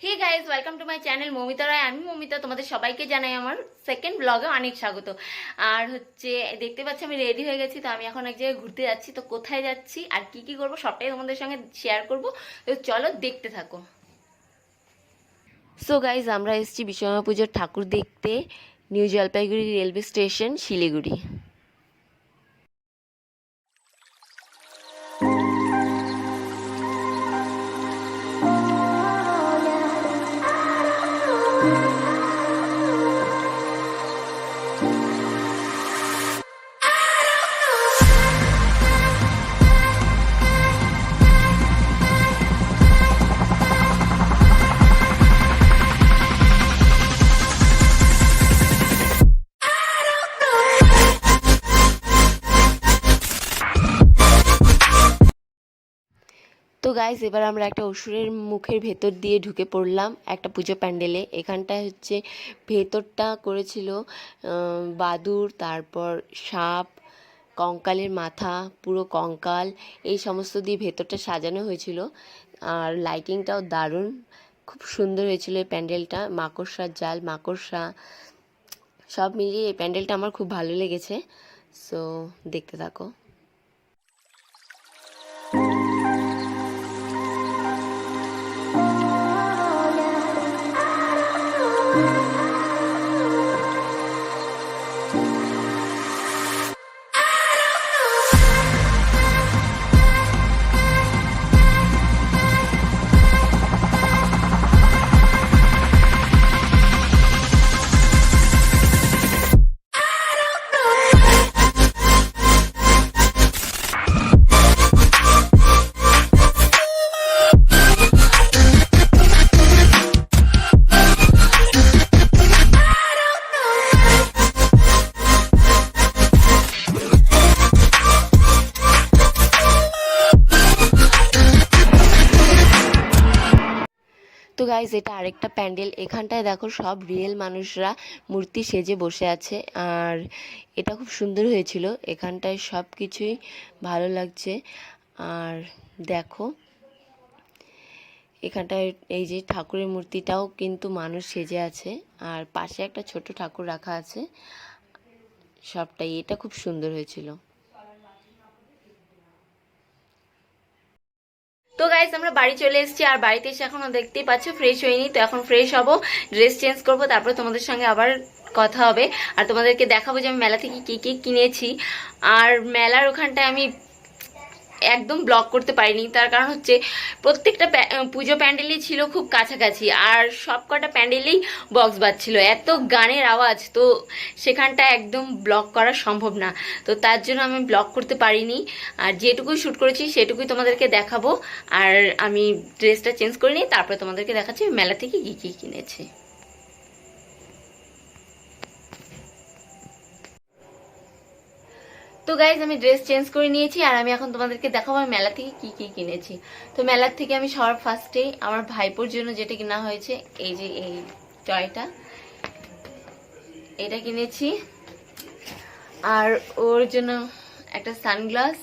Hey guys, welcome to my channel Moumita Roy. আমি মৌমিতা, তোমাদের সবাইকে জানাই আমার সেকেন্ড ব্লগে অনেক স্বাগত। আর দেখতে পাচ্ছি আমি রেডি হয়ে গেছি। তো আমি এখন এক জায়গায় ঘুরতে যাচ্ছি। তো কোথায় যাচ্ছি আর কি কি করবো সবটাই তোমাদের সঙ্গে শেয়ার করব। তো চলো দেখতে থাকো। সো গাইজ, আমরা এসেছি বিশ্বকর্মা পুজোর ঠাকুর দেখতে, new Jalpaiguri railway station, Siliguri. তো গাইস, এবার আমরা একটা অসুরের মুখের ভেতর দিয়ে ঢুকে পড়লাম একটা পুজো প্যান্ডেলে। এখানটায় ভেতরটা করেছিল বাদুর, তারপর সাপ, কঙ্কালের মাথা, পুরো কঙ্কাল, এই সমস্ত দিয়ে ভেতরটা সাজানো হয়েছিল। আর লাইটিংটাও দারুণ, খুব সুন্দর হয়েছিল এই প্যান্ডেলটা। মাকড়সার জাল, মাকড়সা সব মিলিয়ে এই প্যান্ডেলটা আমার খুব ভালো লেগেছে। সো দেখতে থাকো। তো গাইজ, এটা আরেকটা প্যান্ডেল। এখানটায় দেখো সব রিয়েল মানুষরা মূর্তি সেজে বসে আছে। আর এটা খুব সুন্দর হয়েছিল। এখানটায় সব কিছুই ভালো লাগছে। আর দেখো এখানটায় এই যে ঠাকুরের মূর্তিটাও কিন্তু মানুষ সেজে আছে। আর পাশে একটা ছোট ঠাকুর রাখা আছে। সবটাই এটা খুব সুন্দর হয়েছিল। তো গাইস, আমরা বাড়ি চলে এসেছি। আর বাড়িতে এসে এখন দেখতেই পাচ্ছ ফ্রেশ হইনি। তো এখন ফ্রেশ হব, ড্রেস চেঞ্জ করব, তারপরে তোমাদের সঙ্গে আবার কথা হবে। আর তোমাদেরকে দেখাবো যে আমি মেলা থেকে কি কি কিনেছি। আর মেলার ওখানটায় আমি একদম ব্লগ করতে পারিনি, তার কারণ প্রত্যেকটা পুজো প্যান্ডেলই ছিল খুব কাছাকাছি। আর সব কটা প্যান্ডেলেই বক্স বাজছিল, এত গানের আওয়াজ। তো সেখানটা একদম ব্লগ করা সম্ভব না। তো তার জন্য আমি ব্লগ করতে পারিনি। আর যেটুকুই শ্যুট করেছি সেটুকুই তোমাদেরকে দেখাবো। আর আমি ড্রেসটা চেঞ্জ করে নিই, তারপরে তোমাদেরকে দেখাচ্ছি মেলা থেকে কী কী কিনেছি। তো গাইজ, আমি ড্রেস চেঞ্জ করে নিয়েছি। আর আমি এখন তোমাদেরকে দেখাবো আমি মেলা থেকে কি কি কিনেছি। তো মেলার থেকে আমি সবার ফার্স্টেই আমার ভাইপোর জন্য যেটা কেনা হয়েছে, এই যে এই টয়টা, এটা কিনেছি। আর ওর জন্য একটা সানগ্লাস,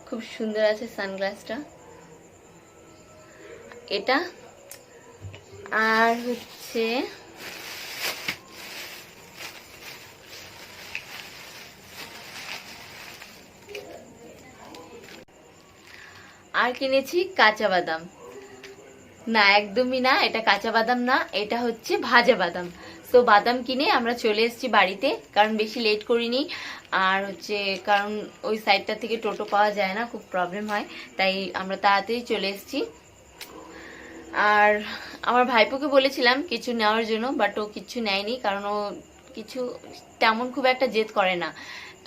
খুব সুন্দর আছে সানগ্লাসটা এটা। আর আর কিনেছি কাঁচা বাদাম। না, একদমই না, এটা কাঁচা বাদাম না, এটা হচ্ছে ভাজা বাদাম। তো বাদাম কিনে আমরা চলে এসেছি বাড়িতে, কারণ বেশি লেট করিনি। আর কারণ ওই সাইডটা থেকে টোটো পাওয়া যায় না, খুব প্রবলেম হয়, তাই আমরা তাড়াতাড়ি চলে এসেছি। আর আমার ভাইপোকে বলেছিলাম কিছু নেওয়ার জন্য, বাট ও কিছু নেয়নি, কারণ ও কিছু তেমন খুব একটা জেদ করে না।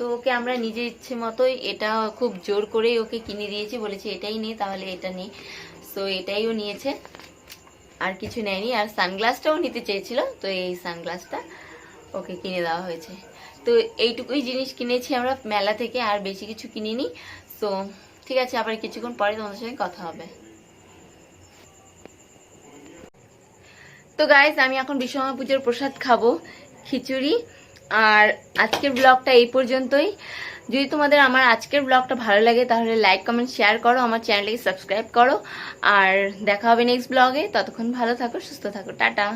তো ওকে আমরা নিজের ইচ্ছে মতোই এটা খুব জোর করেই ওকে কিনে দিয়েছি, বলেছি এটাই নে, তাহলে এটা নে। সো এটাই ও নিয়েছে, আর কিছু নেয়নি। আর সানগ্লাসটাও নিতে চেয়েছিল, তো এই সানগ্লাসটা ওকে কিনে দেওয়া হয়েছে। তো এইটুকুই জিনিস কিনেছি আমরা মেলা থেকে, আর বেশি কিছু কিনিনি। সো ঠিক আছে, আবার কিছুক্ষণ পরে তোমাদের সঙ্গে কথা হবে। তো গাইস, আমি এখন বিশ্বকর্মা পুজোর প্রসাদ খাবো, খিচুড়ি। আর আজকের ব্লগটা এই পর্যন্তই। যদি তোমাদের আমার আজকের ব্লগটা ভালো লাগে তাহলে লাইক কমেন্ট শেয়ার করো, আমার চ্যানেলটাকে সাবস্ক্রাইব করো। আর দেখা হবে নেক্সট ব্লগে। ততক্ষণ ভালো থাকো, সুস্থ থাকো, টাটা।